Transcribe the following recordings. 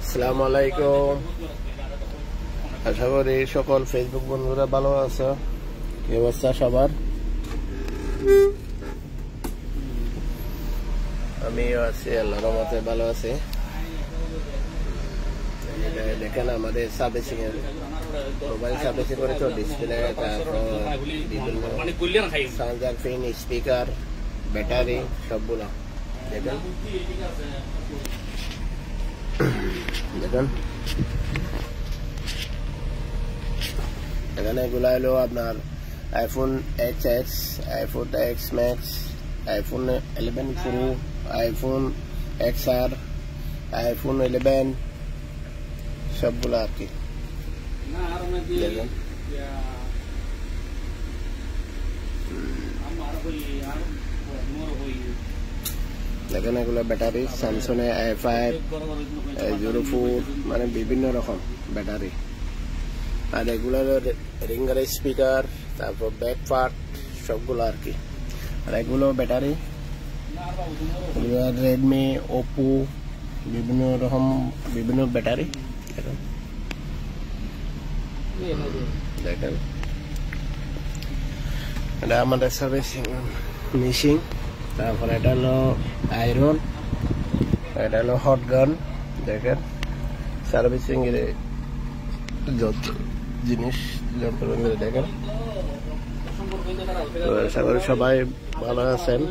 আসসালামু আলাইকুম। আশা করি সকল ফেসবুক বন্ধুরা ভালো আছো। কি অবস্থা সবার? আমিও আছি, আল্লাহর রহমতে ভালো আছি। দেখেন আমাদের সার্ভিসিং এর মোবাইল সার্ভিসিং করে তো display, charger, fan, speaker, battery সবগুলো দেখেন। দেখেন এখানে এগুলা হলো আপনার iPhone XS, iPhone X Max, iPhone 11 Pro, iPhone XR, iPhone 11 সবগুলো আর কি। দেখেন দেখেন এগুলো ব্যাটারি স্যামসাং A5, A04, মানে বিভিন্ন রকম ব্যাটারি। আর এগুলো রিঙ্গার স্পিকার, তারপর ব্যাক পার্ট সবগুলো আর কি। আর এগুলো ব্যাটারি রেডমি, ওপো, বিভিন্ন রকম বিভিন্ন ব্যাটারি। দেখেন এটা আমাদের সার্ভিসিং মেশিন। তারপর এটা হলো আয়রন, এটা হলো হট গান। দেখেন সার্ভিসিং এর যত জিনিস যন্ত্র দেখেন। আশা করি সবাই ভালো আছেন।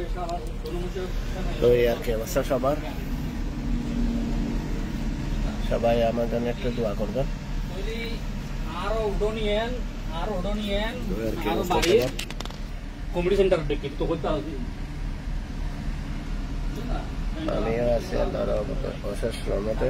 তো এই আর কি অবস্থা সবার। সবাই আমার জন্য একটু দোয়া করবেন। আমিও আছি আল্লাহর অশেষ রহমতে।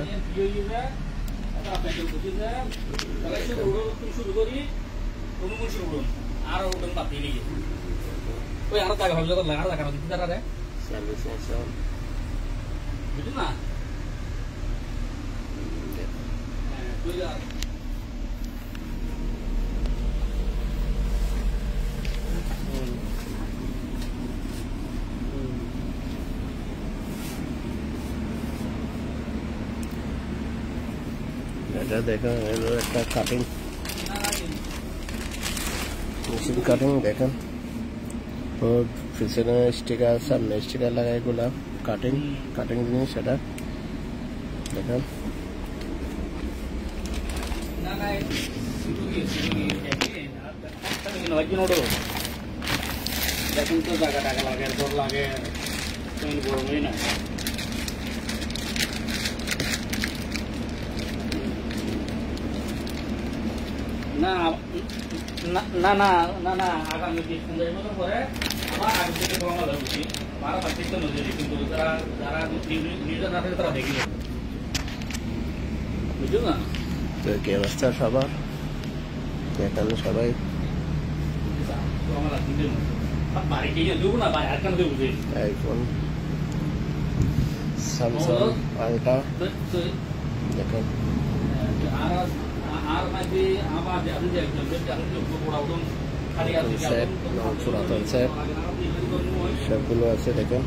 এটা দেখেন এগুলো একটা কাটিং মেশিন, কাটিং দেখেন। পিছনে স্টিকার, সামনে স্টিকার লাগাই, এগুলা কাটিং কাটিং জিনিস। এটা দেখেন তো জায়গা টাকা লাগে, লাগে গরমই না। না না না না না আগামী 20-25 বছর পরে আবার আগে থেকে কমানো যাবে। 12-25 মজুরি, কিন্তু যারা যারা নিউজের না থাকে তারা দেখি বুঝছো না। তো কি অবস্থা সবার? এখানে সবাই আইফোন, স্যামসাং আলট্রা দেখেন। পুরাতন সেট সবগুলো আছে দেখেন।